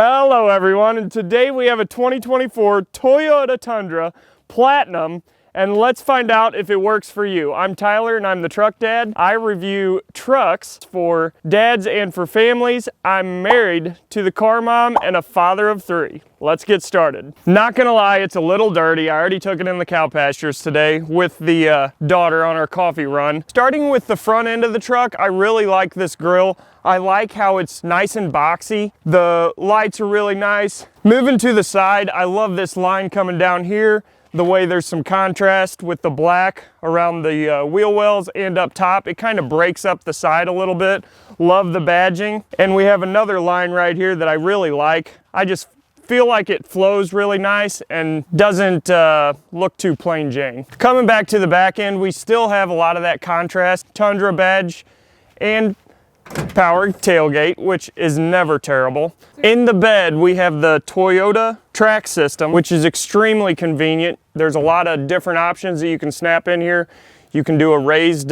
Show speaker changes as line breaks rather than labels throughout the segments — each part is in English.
Hello everyone, and today we have a 2024 Toyota Tundra Platinum, and let's find out if it works for you. I'm Tyler and I'm the truck dad. I review trucks for dads and for families. I'm married to the car mom and a father of 3. Let's get started. Not gonna lie, it's a little dirty. I already took it in the cow pastures today with the daughter on our coffee run. Starting with the front end of the truck, I really like this grille. I like how it's nice and boxy. The lights are really nice. Moving to the side, I love this line coming down here. The way there's some contrast with the black around the wheel wells and up top. It kind of breaks up the side a little bit. Love the badging. And we have another line right here that I really like. I just feel like it flows really nice and doesn't look too plain Jane. Coming back to the back end, we still have a lot of that contrast. Tundra badge and powered tailgate, which is never terrible. In the bed, we have the Toyota track system, which is extremely convenient. There's a lot of different options that you can snap in here. You can do a raised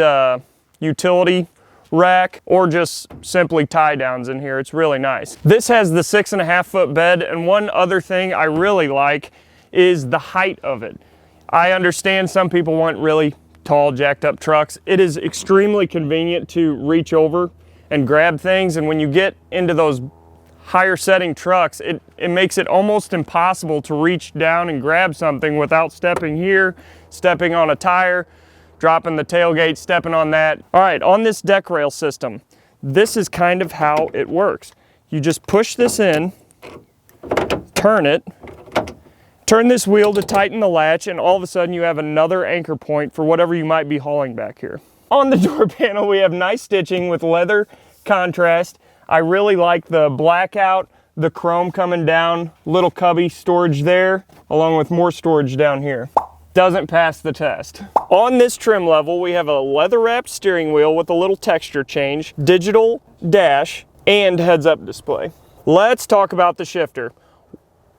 utility rack or just simply tie downs in here. It's really nice. This has the 6.5 foot bed, and one other thing I really like is the height of it. I understand some people want really tall jacked up trucks. It is extremely convenient to reach over and grab things, and when you get into those higher setting trucks, it makes it almost impossible to reach down and grab something without stepping here, stepping on a tire, dropping the tailgate, stepping on that. All right, on this deck rail system, this is kind of how it works. You just push this in, turn it, turn this wheel to tighten the latch, and all of a sudden you have another anchor point for whatever you might be hauling back here. On the door panel, we have nice stitching with leather contrast. I really like the blackout, the chrome coming down, little cubby storage there, along with more storage down here. Doesn't pass the test. On this trim level, we have a leather wrapped steering wheel with a little texture change, digital dash, and heads up display. Let's talk about the shifter.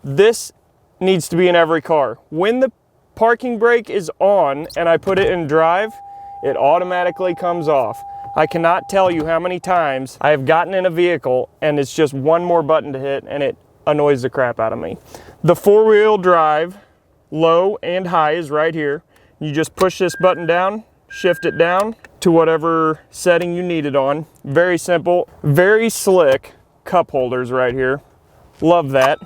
This needs to be in every car. When the parking brake is on and I put it in drive, it automatically comes off. I cannot tell you how many times I have gotten in a vehicle and it's just one more button to hit and it annoys the crap out of me. The 4-wheel drive, low and high, is right here. You just push this button down, shift it down to whatever setting you need it on. Very simple, very slick cup holders right here. Love that.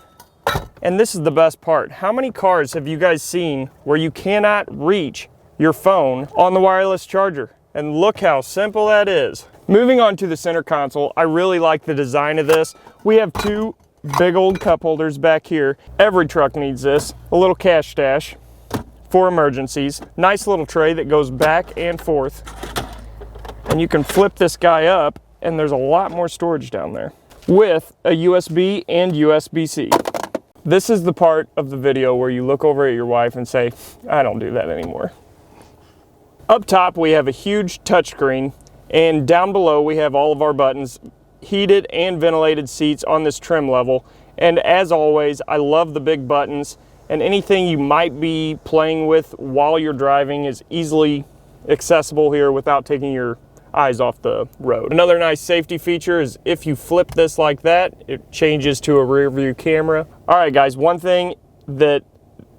And this is the best part. How many cars have you guys seen where you cannot reach your phone on the wireless charger? And look how simple that is. Moving on to the center console, I really like the design of this. We have 2 big old cup holders back here. Every truck needs this. A little cash stash for emergencies. Nice little tray that goes back and forth. And you can flip this guy up and there's a lot more storage down there with a USB and USB-C. This is the part of the video where you look over at your wife and say, I don't do that anymore. Up top, we have a huge touchscreen, and down below we have all of our buttons, heated and ventilated seats on this trim level. And as always, I love the big buttons, and anything you might be playing with while you're driving is easily accessible here without taking your eyes off the road. Another nice safety feature is if you flip this like that, it changes to a rear view camera. All right, guys, one thing that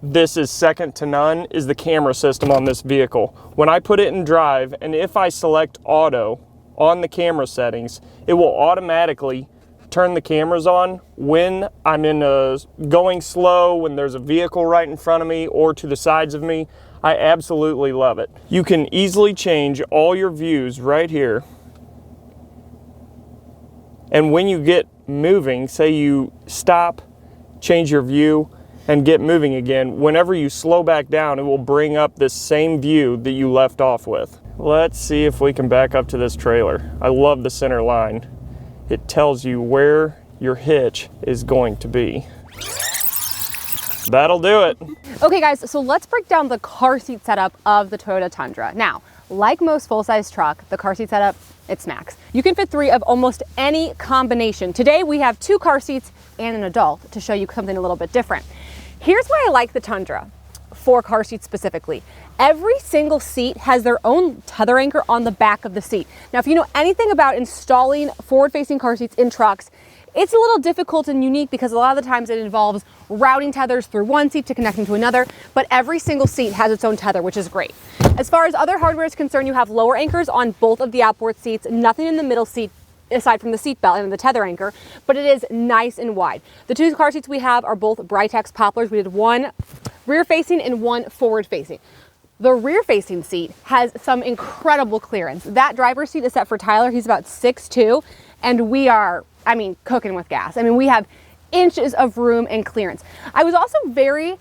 this is second to none is the camera system on this vehicle. When I put it in drive, and if I select auto on the camera settings, it will automatically turn the cameras on when I'm going slow, when there's a vehicle right in front of me or to the sides of me. I absolutely love it. You can easily change all your views right here. And when you get moving, say you stop, change your view, and get moving again, whenever you slow back down, it will bring up this same view that you left off with. Let's see if we can back up to this trailer. I love the center line. It tells you where your hitch is going to be. That'll do it.
Okay guys, so let's break down the car seat setup of the Toyota Tundra. Now, like most full-size truck, the car seat setup, it smacks. You can fit 3 of almost any combination. Today we have 2 car seats and an adult to show you something a little bit different. Here's why I like the Tundra for car seats specifically. Every single seat has their own tether anchor on the back of the seat. Now, if you know anything about installing forward-facing car seats in trucks, It's a little difficult and unique because a lot of the times it involves routing tethers through one seat to connecting to another, but every single seat has its own tether, which is great. As far as other hardware is concerned, you have lower anchors on both of the outboard seats, nothing in the middle seat aside from the seat belt and the tether anchor, but it is nice and wide. The two car seats we have are both Britex poplars. We did one rear facing and one forward facing. The rear facing seat has some incredible clearance. That driver's seat is set for Tyler. He's about 6'2", and we are, cooking with gas. We have inches of room and clearance. I was also very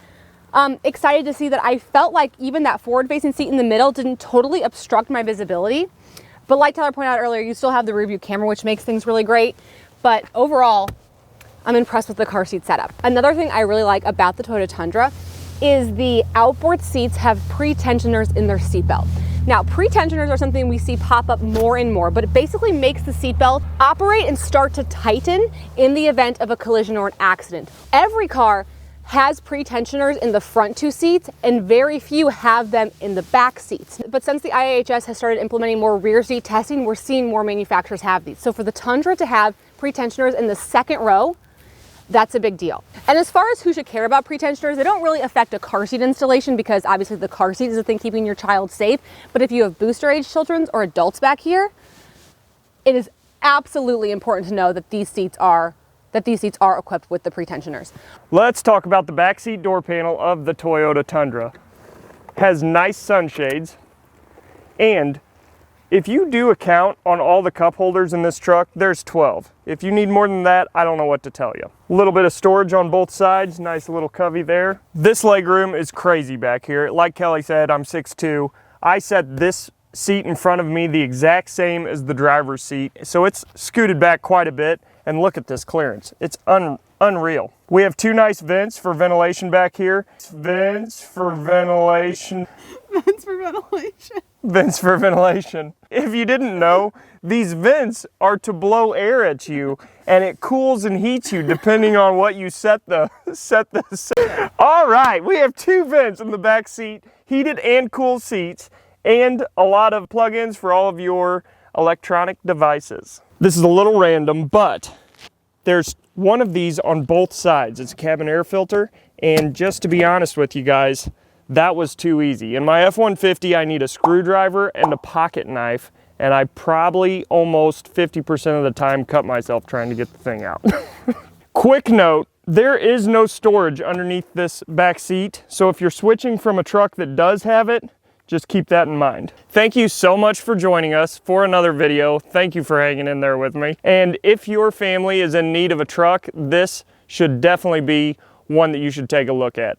excited to see that I felt like even that forward facing seat in the middle didn't totally obstruct my visibility. But like Tyler pointed out earlier, you still have the rear view camera, which makes things really great. But overall, I'm impressed with the car seat setup. Another thing I really like about the Toyota Tundra is the outboard seats have pre-tensioners in their seatbelt. Now, pre-tensioners are something we see pop up more and more, but it basically makes the seatbelt operate and start to tighten in the event of a collision or an accident. Every car has pre-tensioners in the front two seats, and very few have them in the back seats. But since the IIHS has started implementing more rear seat testing, we're seeing more manufacturers have these. So for the Tundra to have pre-tensioners in the second row, that's a big deal. And as far as who should care about pre-tensioners, they don't really affect a car seat installation because obviously the car seat is the thing keeping your child safe. But if you have booster age children or adults back here, it is absolutely important to know that these seats are equipped with the pre-tensioners.
Let's talk about the backseat door panel of the Toyota Tundra. Has nice sunshades, and if you do a count on all the cup holders in this truck, there's 12. If you need more than that, I don't know what to tell you. A little bit of storage on both sides, nice little covey there. This legroom is crazy back here. Like Kelly said, I'm 6'2". I set this seat in front of me the exact same as the driver's seat, so it's scooted back quite a bit. And look at this clearance. It's unreal. We have two nice vents for ventilation back here. Vents for ventilation.
Vents for ventilation.
Vents for ventilation. If you didn't know, these vents are to blow air at you, and it cools and heats you depending on what you set the. All right, we have two vents in the back seat, heated and cool seats, and a lot of plug-ins for all of your electronic devices. This is a little random, but there's one of these on both sides. It's a cabin air filter, and just to be honest with you guys, that was too easy. In my F-150, I need a screwdriver and a pocket knife, and I probably almost 50% of the time cut myself trying to get the thing out. Quick note, there is no storage underneath this back seat, so if you're switching from a truck that does have it, just keep that in mind. Thank you so much for joining us for another video. Thank you for hanging in there with me. And if your family is in need of a truck, this should definitely be one that you should take a look at.